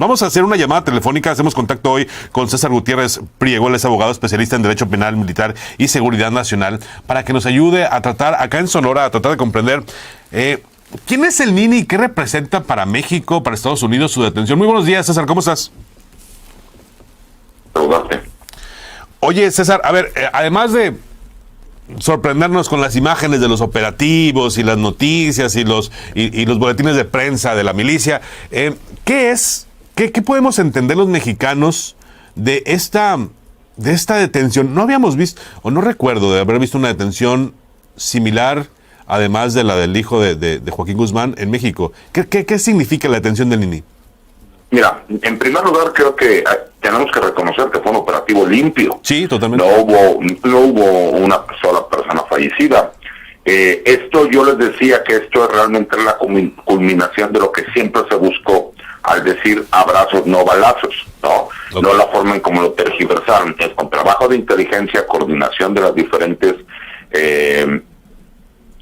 Vamos a hacer una llamada telefónica. Hacemos contacto hoy con César Gutiérrez Priego, él es abogado especialista en Derecho Penal, Militar y Seguridad Nacional, para que nos ayude a tratar, acá en Sonora, a tratar de comprender quién es el Nini y qué representa para México, para Estados Unidos, su detención. Muy buenos días, César, ¿cómo estás? Oye, César, a ver, además de sorprendernos con las imágenes de los operativos y las noticias y los boletines de prensa de la milicia, ¿Qué podemos entender los mexicanos de esta detención? No habíamos visto, o no recuerdo de haber visto una detención similar, además de la del hijo de Joaquín Guzmán en México. ¿Qué significa la detención del Nini? Mira, en primer lugar creo que tenemos que reconocer que fue un operativo limpio. Sí, totalmente. No hubo una sola persona fallecida. Esto yo les decía que esto es realmente la culminación de lo que siempre se buscó al decir abrazos, no balazos, ¿no? Okay. No la forma en cómo lo tergiversaron. Es con trabajo de inteligencia, coordinación de las diferentes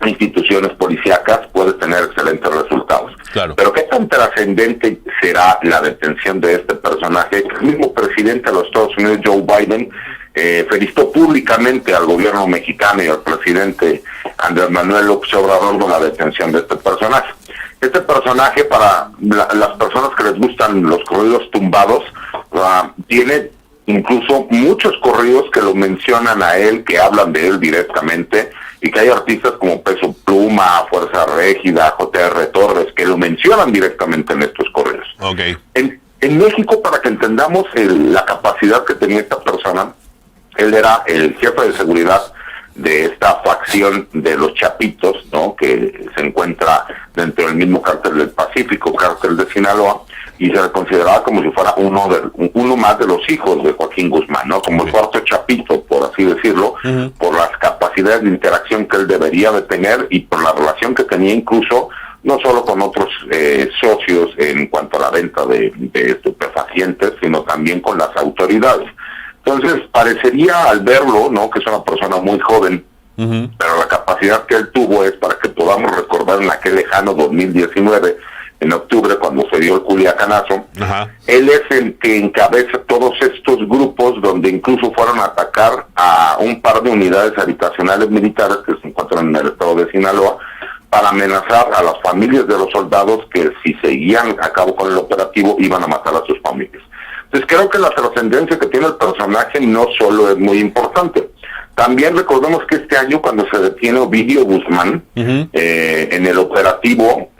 instituciones policíacas, puedes tener excelentes resultados. Claro. Pero ¿qué tan trascendente será la detención de este personaje? El mismo presidente de los Estados Unidos, Joe Biden, felicitó públicamente al gobierno mexicano y al presidente Andrés Manuel López Obrador con la detención de este personaje. Este personaje, para las personas que les gustan los corridos tumbados, tiene incluso muchos corridos que lo mencionan a él, que hablan de él directamente, y que hay artistas como Peso Pluma, Fuerza Régida, J.R. Torres, que lo mencionan directamente en estos corridos. Okay. En México, para que entendamos la capacidad que tenía esta persona, él era el jefe de seguridad de esta facción de los Chapitos, ¿no?, que se encuentra dentro del mismo cártel del Pacífico, cártel de Sinaloa, y se le consideraba como si fuera uno más de los hijos de Joaquín Guzmán, ¿no?, como el cuarto Chapito, por así decirlo, por las capacidades de interacción que él debería de tener y por la relación que tenía incluso no solo con otros socios en cuanto a la venta de estupefacientes, sino también con las autoridades. Entonces, parecería al verlo, ¿no?, que es una persona muy joven, pero la capacidad que él tuvo es para que podamos recordar en aquel lejano 2019, en octubre, cuando se dio el Culiacanazo. Él es el que encabeza todos estos grupos donde incluso fueron a atacar a un par de unidades habitacionales militares que se encuentran en el estado de Sinaloa, para amenazar a las familias de los soldados que si seguían a cabo con el operativo iban a matar a sus familias. Entonces creo que la trascendencia que tiene el personaje no solo es muy importante. También recordemos que este año, cuando se detiene Ovidio Guzmán, en el operativo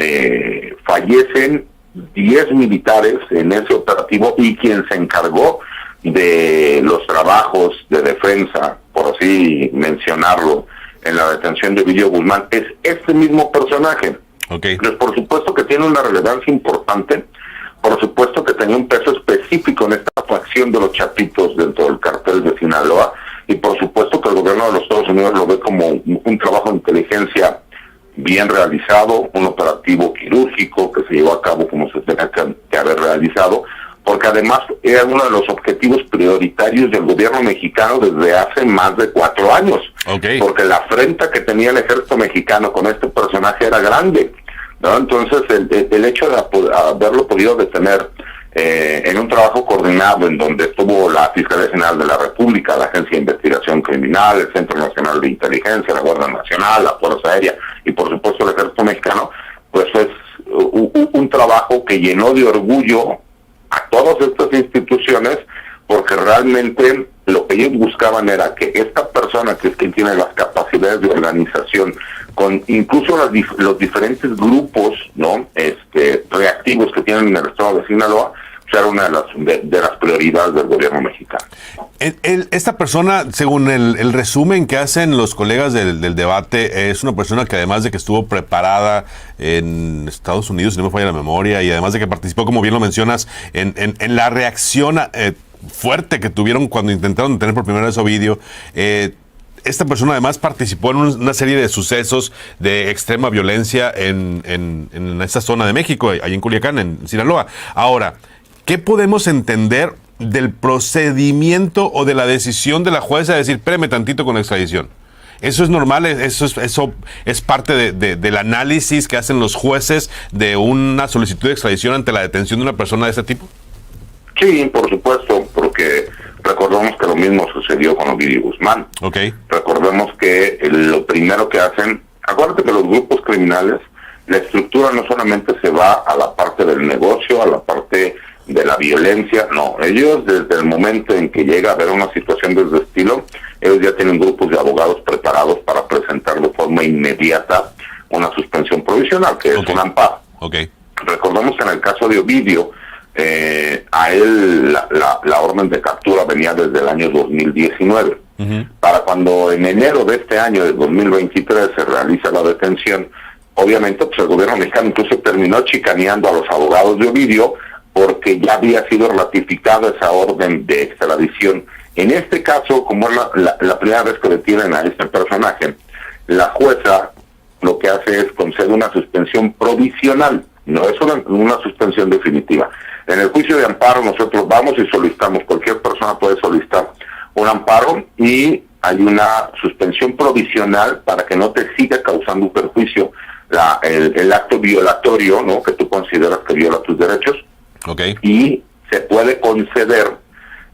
fallecen 10 militares en ese operativo, y quien se encargó de los trabajos de defensa, por así mencionarlo, en la detención de Ovidio Guzmán, es este mismo personaje. Okay. Pues por supuesto que tiene una relevancia importante, por supuesto que tenía un peso específico en esta facción de los Chapitos dentro del cartel de Sinaloa, y por supuesto que el gobierno de los Estados Unidos lo ve como un trabajo de inteligencia bien realizado, un operativo quirúrgico que se llevó a cabo como se tenía que haber realizado, porque además era uno de los objetivos prioritarios del gobierno mexicano desde hace más de 4 años. Okay. Porque la afrenta que tenía el ejército mexicano con este personaje era grande, ¿no? Entonces el hecho de haberlo podido detener en un trabajo coordinado en donde estuvo la Fiscalía General de la República, la Agencia de Investigación Criminal, el Centro Nacional de Inteligencia, la Guardia Nacional, la Fuerza Aérea y por supuesto el Ejército Mexicano, pues es un trabajo que llenó de orgullo a todas estas instituciones, porque realmente lo que ellos buscaban era que esta persona, que es quien tiene las capacidades de organización, con incluso los diferentes grupos, ¿no?, reactivos que tienen en el estado de Sinaloa, era una de las prioridades del gobierno mexicano. Esta persona, según el resumen que hacen los colegas del debate, es una persona que, además de que estuvo preparada en Estados Unidos, si no me falla la memoria, y además de que participó, como bien lo mencionas, en la reacción fuerte que tuvieron cuando intentaron detener por primera vez a Ovidio, esta persona además participó en una serie de sucesos de extrema violencia en esta zona de México, allí en Culiacán, en Sinaloa. Ahora, ¿qué podemos entender del procedimiento o de la decisión de la jueza de decir, espérame tantito con la extradición? ¿Eso es normal? ¿Eso es parte del análisis que hacen los jueces de una solicitud de extradición ante la detención de una persona de este tipo? Sí, por supuesto, porque recordemos que lo mismo sucedió con Ovidio Guzmán. Okay. Recordemos que lo primero que hacen, acuérdate que los grupos criminales, la estructura no solamente se va a la parte del negocio, a la parte de la violencia, no, ellos desde el momento en que llega a haber una situación de ese estilo, ellos ya tienen grupos de abogados preparados para presentar de forma inmediata una suspensión provisional, que es un amparo. Okay. Recordemos que en el caso de Ovidio, a él la orden de captura venía desde el año 2019. Para cuando en enero de este año, de 2023, se realiza la detención, obviamente pues el gobierno mexicano incluso terminó chicaneando a los abogados de Ovidio porque ya había sido ratificada esa orden de extradición. En este caso, como es la primera vez que detienen a este personaje, la jueza lo que hace es conceder una suspensión provisional, no es una suspensión definitiva. En el juicio de amparo nosotros vamos y solicitamos, cualquier persona puede solicitar un amparo y hay una suspensión provisional para que no te siga causando un perjuicio el acto violatorio, ¿no?, que tú consideras que viola tus derechos. Okay. Y se puede conceder,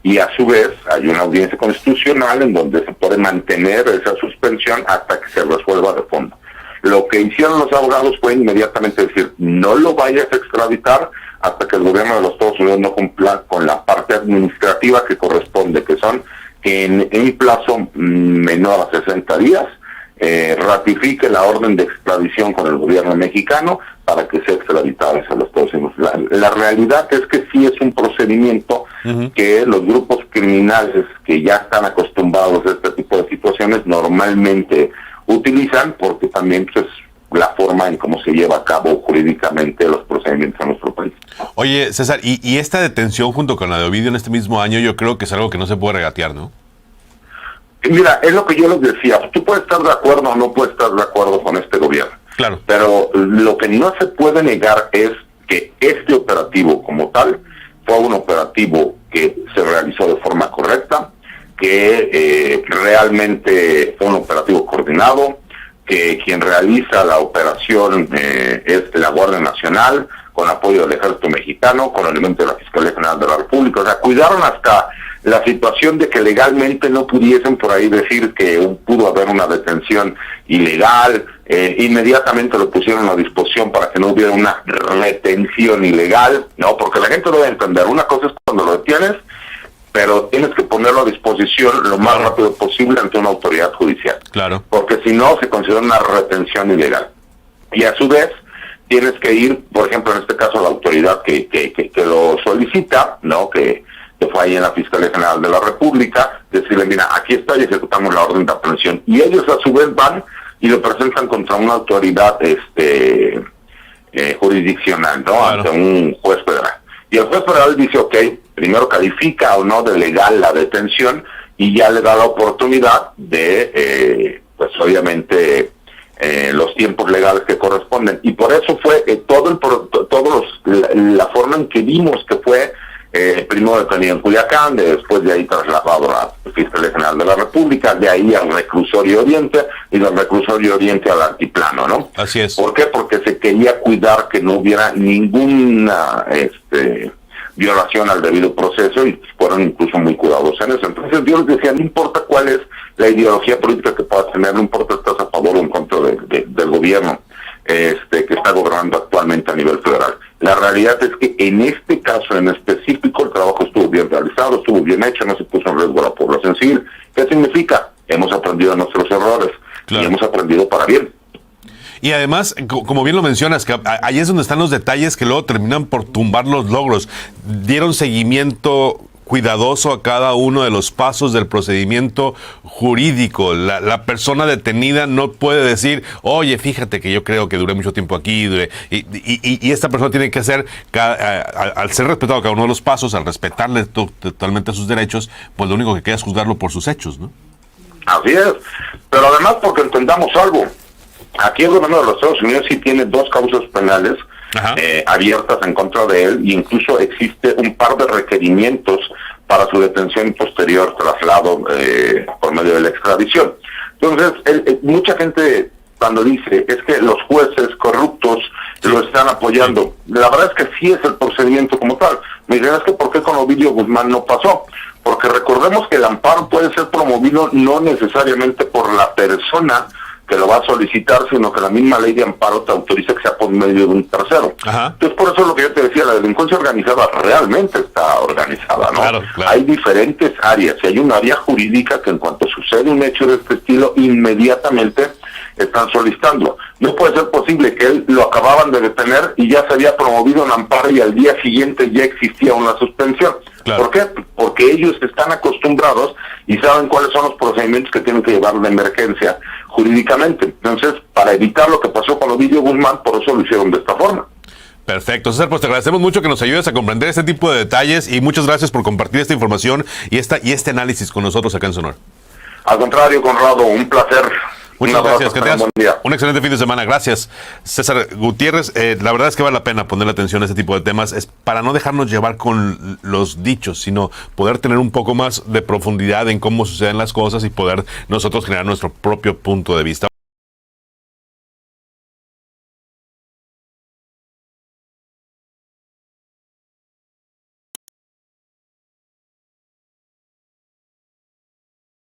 y a su vez hay una audiencia constitucional en donde se puede mantener esa suspensión hasta que se resuelva de fondo. Lo que hicieron los abogados fue inmediatamente decir, no lo vayas a extraditar hasta que el gobierno de los Estados Unidos no cumpla con la parte administrativa que corresponde, que son que en un plazo menor a 60 días ratifique la orden de extradición con el gobierno mexicano para que sea extraditado hacia los Estados Unidos. La realidad es que sí es un procedimiento que los grupos criminales que ya están acostumbrados a este tipo de situaciones normalmente utilizan, porque también pues, la forma en cómo se lleva a cabo jurídicamente los procedimientos en nuestro país. Oye, César, y esta detención junto con la de Ovidio en este mismo año, yo creo que es algo que no se puede regatear, ¿no? Mira, es lo que yo les decía, tú puedes estar de acuerdo o no puedes estar de acuerdo con este gobierno. Claro. Pero lo que no se puede negar es que este operativo como tal fue un operativo que se realizó de forma correcta, que realmente fue un operativo coordinado, que quien realiza la operación es la Guardia Nacional, con apoyo del Ejército Mexicano, con elementos de la Fiscalía General de la República. O sea, cuidaron hasta la situación de que legalmente no pudiesen por ahí decir que pudo haber una detención ilegal. Inmediatamente lo pusieron a disposición para que no hubiera una retención ilegal, ¿no? Porque la gente debe entender, una cosa es cuando lo detienes, pero tienes que ponerlo a disposición lo más rápido posible ante una autoridad judicial. Claro. Porque si no, se considera una retención ilegal. Y a su vez, tienes que ir, por ejemplo, en este caso, a la autoridad que lo solicita, ¿no?, que fue ahí en la Fiscalía General de la República, decirle, mira, aquí está y ejecutamos la orden de aprehensión. Y ellos a su vez van y lo presentan contra una autoridad jurisdiccional, ¿no?, ante un juez federal. Y el juez federal dice, ok, primero califica o no de legal la detención y ya le da la oportunidad de, pues obviamente, los tiempos legales que corresponden. Y por eso fue la forma en que vimos que fue primero detenido en Culiacán, después de ahí trasladado a la Fiscalía General de la República, de ahí al Reclusorio Oriente y del Reclusorio Oriente al Altiplano, ¿no? Así es. ¿Por qué? Porque se quería cuidar que no hubiera ninguna violación al debido proceso y fueron incluso muy cuidadosos en eso. Entonces yo les decía, no importa cuál es la ideología política que puedas tener, no importa si estás a favor o en contra del gobierno que está gobernando actualmente a nivel federal. La realidad es que en este caso en específico el trabajo estuvo bien realizado, estuvo bien hecho, no se puso en riesgo a la población civil. ¿Qué significa? Hemos aprendido de nuestros errores y hemos aprendido para bien. Y además, como bien lo mencionas, que ahí es donde están los detalles que luego terminan por tumbar los logros. Dieron seguimiento cuidadoso a cada uno de los pasos del procedimiento jurídico. La persona detenida no puede decir, oye, fíjate que yo creo que duré mucho tiempo aquí, y esta persona tiene que hacer, al ser respetado cada uno de los pasos, al respetarle totalmente sus derechos, pues lo único que queda es juzgarlo por sus hechos, ¿no? Así es, pero además porque entendamos algo, aquí el gobierno de los Estados Unidos sí tiene 2 causas penales abiertas en contra de él, y incluso existe un par de requerimientos para su detención y posterior traslado por medio de la extradición. Entonces, mucha gente cuando dice es que los jueces corruptos lo están apoyando. La verdad es que sí es el procedimiento como tal. Me dirán, es que ¿por qué con Ovidio Guzmán no pasó? Porque recordemos que el amparo puede ser promovido no necesariamente por la persona que lo va a solicitar, sino que la misma ley de amparo te autoriza que sea por medio de un tercero. Ajá. Entonces, por eso es lo que yo te decía, la delincuencia organizada realmente está organizada, ¿no? Claro. Hay diferentes áreas, y hay un área jurídica que en cuanto sucede un hecho de este estilo, inmediatamente están solicitando. No puede ser posible que él lo acababan de detener y ya se había promovido un amparo y al día siguiente ya existía una suspensión. Claro. ¿Por qué? Porque ellos están acostumbrados y saben cuáles son los procedimientos que tienen que llevar de emergencia jurídicamente. Entonces, para evitar lo que pasó con Ovidio Guzmán, por eso lo hicieron de esta forma. Perfecto, César, pues te agradecemos mucho que nos ayudes a comprender este tipo de detalles y muchas gracias por compartir esta información y este análisis con nosotros acá en Sonora. Al contrario, Conrado, un placer. Muchas gracias, que tengas buen día. un excelente fin de semana. Gracias, César Gutiérrez. La verdad es que vale la pena ponerle atención a este tipo de temas, es para no dejarnos llevar con los dichos, sino poder tener un poco más de profundidad en cómo suceden las cosas y poder nosotros generar nuestro propio punto de vista.